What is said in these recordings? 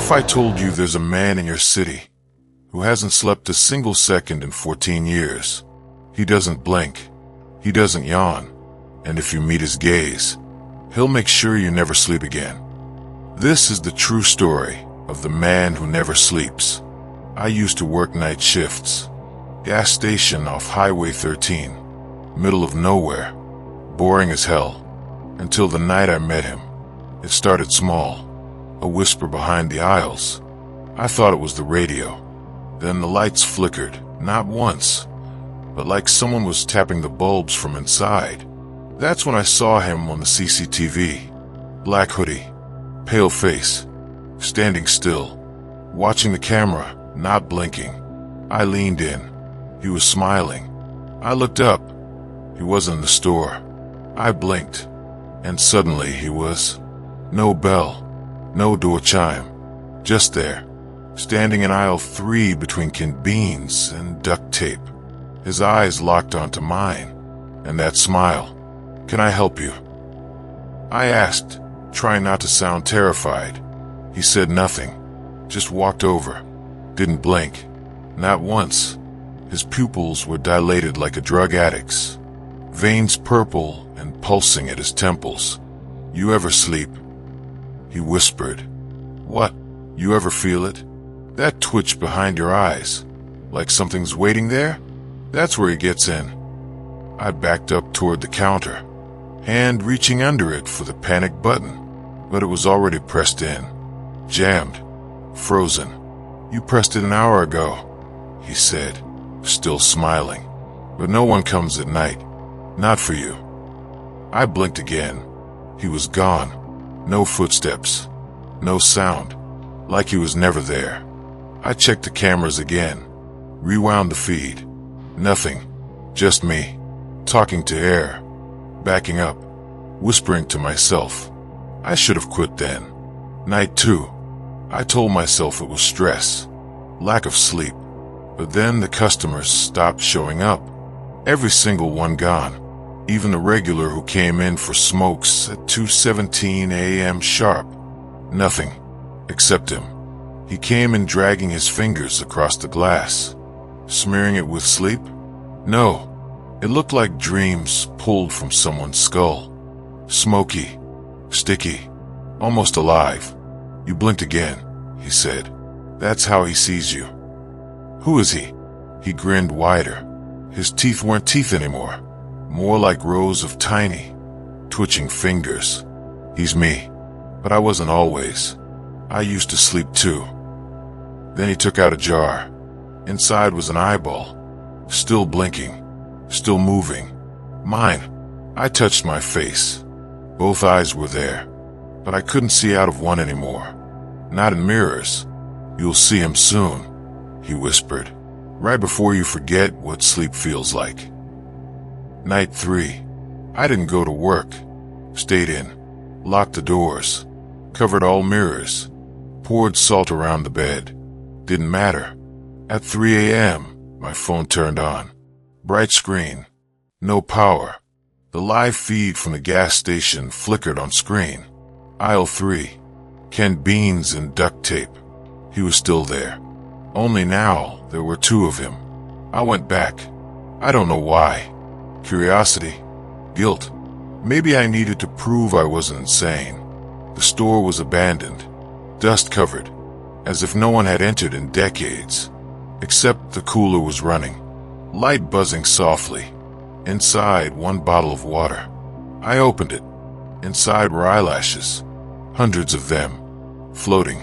if I told you there's a man in your city who hasn't slept a single second in 14 years? He doesn't blink. He doesn't yawn. And if you meet his gaze, he'll make sure you never sleep again. This is the true story of the man who never sleeps. I used to work night shifts. Gas station off Highway 13. Middle of nowhere. Boring as hell. Until the night I met him. It started small. A whisper behind the aisles. I thought it was the radio. Then the lights flickered, not once, but like someone was tapping the bulbs from inside. That's when I saw him on the CCTV. Black hoodie, pale face, standing still, watching the camera, not blinking. I leaned in. He was smiling. I looked up. He wasn't in the store. I blinked, and suddenly he was. No bell. No door chime, just there, standing in aisle 3 between canned beans and duct tape. His eyes locked onto mine, and that smile. "Can I help you?" I asked, trying not to sound terrified. He said nothing, just walked over, didn't blink, not once. His pupils were dilated like a drug addict's, veins purple and pulsing at his temples. "You ever sleep?" He whispered. "What? You ever feel it? That twitch behind your eyes, like something's waiting there? That's where he gets in." I backed up toward the counter, hand reaching under it for the panic button, but it was already pressed in, jammed, frozen. "You pressed it an hour ago," he said, still smiling. "But no one comes at night. Not for you." I blinked again. He was gone. No footsteps, no sound, like he was never there. I checked the cameras again, rewound the feed. Nothing, just me, talking to air, backing up, whispering to myself. I should have quit then. Night 2, I told myself it was stress, lack of sleep. But then the customers stopped showing up. Every single one gone. Even the regular who came in for smokes at 2:17 a.m. sharp. Nothing, except him. He came in dragging his fingers across the glass. Smearing it with sleep? No, it looked like dreams pulled from someone's skull. Smoky, sticky, almost alive. "You blinked again," he said. "That's how he sees you." "Who is he?" He grinned wider. His teeth weren't teeth anymore. More like rows of tiny, twitching fingers. "He's me, but I wasn't always. I used to sleep too." Then he took out a jar. Inside was an eyeball, still blinking, still moving. Mine. I touched my face. Both eyes were there, but I couldn't see out of one anymore. Not in mirrors. "You'll see him soon," he whispered, "right before you forget what sleep feels like." Night 3. I didn't go to work. Stayed in. Locked the doors. Covered all mirrors. Poured salt around the bed. Didn't matter. At 3 a.m., my phone turned on. Bright screen. No power. The live feed from the gas station flickered on screen. Aisle 3. Canned beans and duct tape. He was still there. Only now there were 2 of him. I went back. I don't know why. Curiosity, guilt. Maybe I needed to prove I wasn't insane. The store was abandoned, dust covered, as if no one had entered in decades. Except the cooler was running, light buzzing softly. Inside, 1 bottle of water. I opened it. Inside were eyelashes, hundreds of them, floating,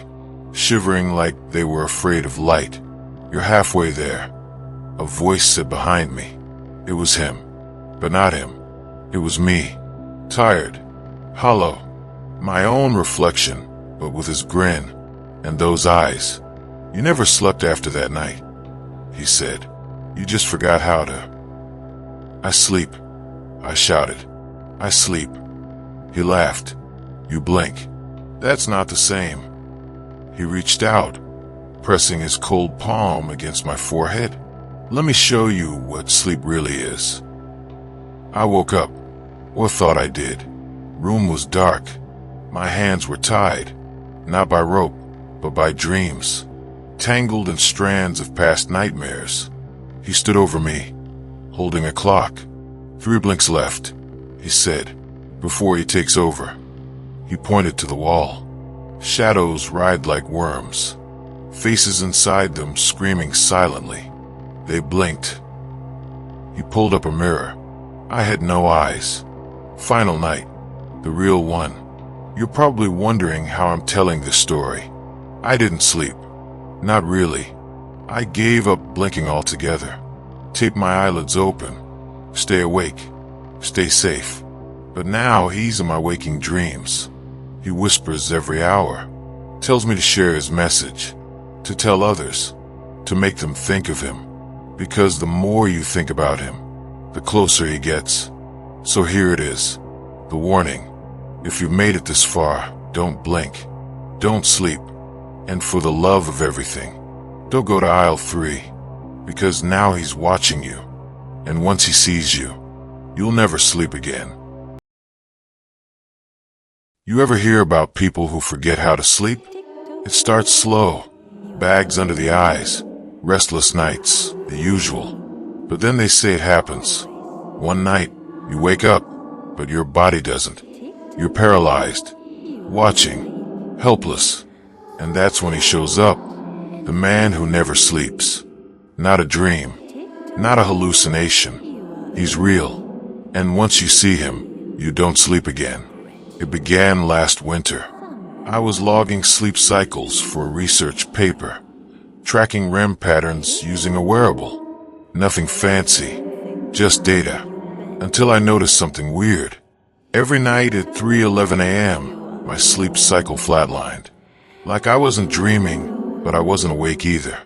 shivering like they were afraid of light. "You're halfway there," a voice said behind me. It was him. But not him. It was me. Tired. Hollow. My own reflection, but with his grin. And those eyes. "You never slept after that night," he said. "You just forgot how to." "I sleep," I shouted. "I sleep." He laughed. "You blink. That's not the same." He reached out, pressing his cold palm against my forehead. "Let me show you what sleep really is." I woke up, or thought I did. Room was dark. My hands were tied, not by rope, but by dreams, tangled in strands of past nightmares. He stood over me, holding a clock. 3 blinks left, he said, before he takes over. He pointed to the wall. Shadows writhed like worms, faces inside them screaming silently. They blinked. He pulled up a mirror. I had no eyes. Final night, the real one. You're probably wondering how I'm telling this story. I didn't sleep. Not really. I gave up blinking altogether. Taped my eyelids open. Stay awake. Stay safe. But now he's in my waking dreams. He whispers every hour. Tells me to share his message. To tell others. To make them think of him. Because the more you think about him, the closer he gets. So here it is. The warning. If you've made it this far, don't blink. Don't sleep. And for the love of everything, don't go to aisle 3. Because now he's watching you. And once he sees you, you'll never sleep again. You ever hear about people who forget how to sleep? It starts slow. Bags under the eyes. Restless nights. The usual. But then they say it happens. One night, you wake up, but your body doesn't. You're paralyzed. Watching. Helpless. And that's when he shows up. The man who never sleeps. Not a dream. Not a hallucination. He's real. And once you see him, you don't sleep again. It began last winter. I was logging sleep cycles for a research paper, tracking REM patterns using a wearable. Nothing fancy, just data. Until I noticed something weird. Every night at 3:11 a.m., my sleep cycle flatlined. Like I wasn't dreaming, but I wasn't awake either.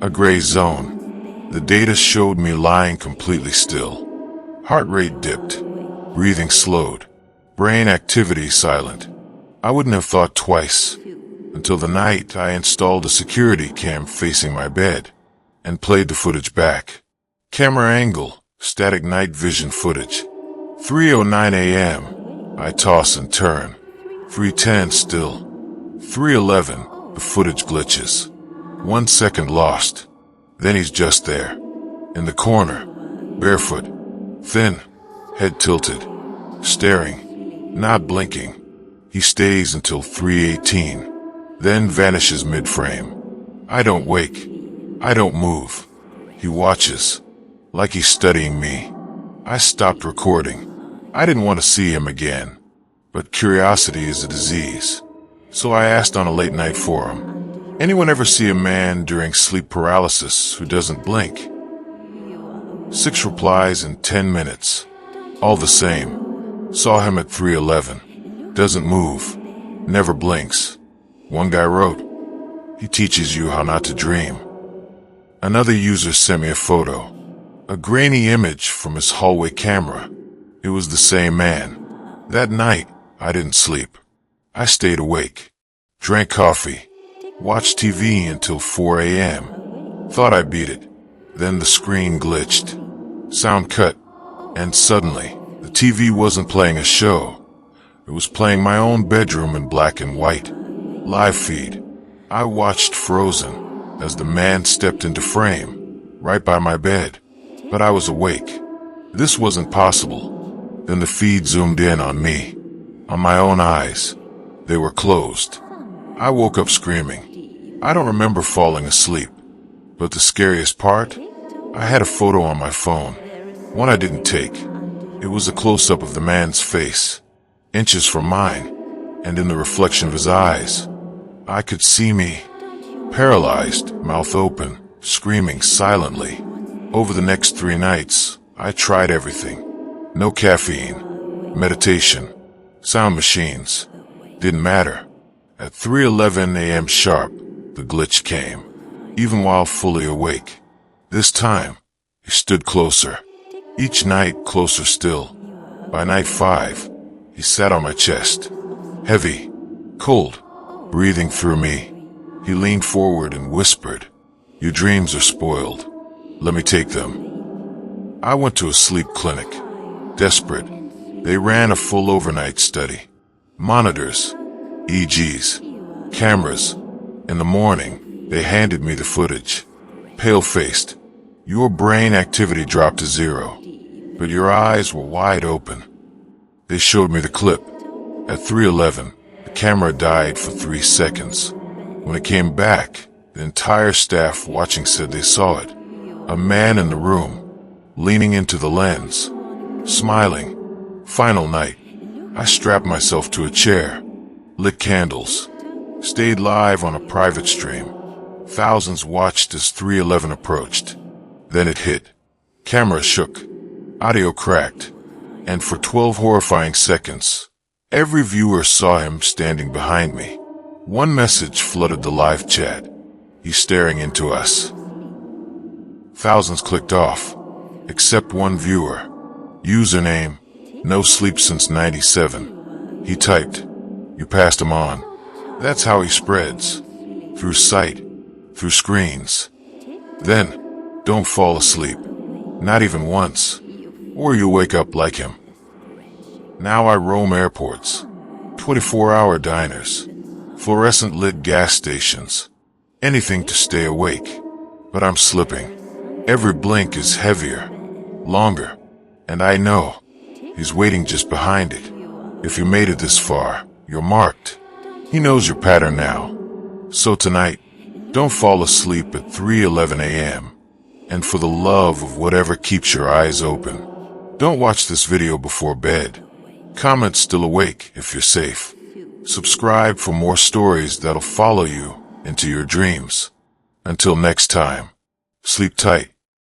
A gray zone. The data showed me lying completely still. Heart rate dipped. Breathing slowed. Brain activity silent. I wouldn't have thought twice. Until the night I installed a security cam facing my bed and played the footage back. Camera angle, static night vision footage. 3:09 a.m. I toss and turn. 3:10 still. 3:11, the footage glitches. 1 second lost. Then he's just there. In the corner. Barefoot. Thin. Head tilted. Staring. Not blinking. He stays until 3:18. Then vanishes mid-frame. I don't wake. I don't move. He watches. Like he's studying me. I stopped recording. I didn't want to see him again. But curiosity is a disease. So I asked on a late-night forum, anyone ever see a man during sleep paralysis who doesn't blink? 6 replies in 10 minutes. All the same. Saw him at 3:11. Doesn't move. Never blinks. One guy wrote, he teaches you how not to dream. Another user sent me a photo. A grainy image from his hallway camera. It was the same man. That night, I didn't sleep. I stayed awake. Drank coffee. Watched TV until 4 a.m. Thought I beat it. Then the screen glitched. Sound cut. And suddenly, the TV wasn't playing a show. It was playing my own bedroom in black and white. Live feed. I watched frozen as the man stepped into frame, right by my bed. But I was awake. This wasn't possible. Then the feed zoomed in on me. On my own eyes. They were closed. I woke up screaming. I don't remember falling asleep. But the scariest part? I had a photo on my phone. One I didn't take. It was a close-up of the man's face. Inches from mine. And in the reflection of his eyes, I could see me. Paralyzed, mouth open, screaming silently. Over the next 3 nights, I tried everything. No caffeine. Meditation. Sound machines. Didn't matter. At 3:11 a.m. sharp, the glitch came. Even while fully awake. This time, he stood closer. Each night closer still. By night 5, he sat on my chest. Heavy. Cold. Breathing through me. He leaned forward and whispered, your dreams are spoiled. Let me take them. I went to a sleep clinic. Desperate. They ran a full overnight study. Monitors. EEGs. Cameras. In the morning, they handed me the footage. Pale-faced, your brain activity dropped to 0, but your eyes were wide open. They showed me the clip. At 3:11, the camera died for 3 seconds. When it came back, the entire staff watching said they saw it. A man in the room, leaning into the lens, smiling. Final night, I strapped myself to a chair, lit candles, stayed live on a private stream. Thousands watched as 3:11 approached. Then it hit. Camera shook, audio cracked, and for 12 horrifying seconds, every viewer saw him standing behind me. One message flooded the live chat. He's staring into us. Thousands clicked off, except one viewer. Username, no sleep since 97. He typed, "You passed him on." That's how he spreads. Through sight, through screens. Then, don't fall asleep. Not even once. Or you'll wake up like him. Now I roam airports, 24-hour diners, fluorescent lit gas stations. Anything to stay awake. But I'm slipping. Every blink is heavier, longer, and I know he's waiting just behind it. If you made it this far, you're marked. He knows your pattern now. So tonight, don't fall asleep at 3:11 a.m. And for the love of whatever keeps your eyes open, don't watch this video before bed. Comment still awake if you're safe. Subscribe for more stories that'll follow you into your dreams. Until next time, sleep tight.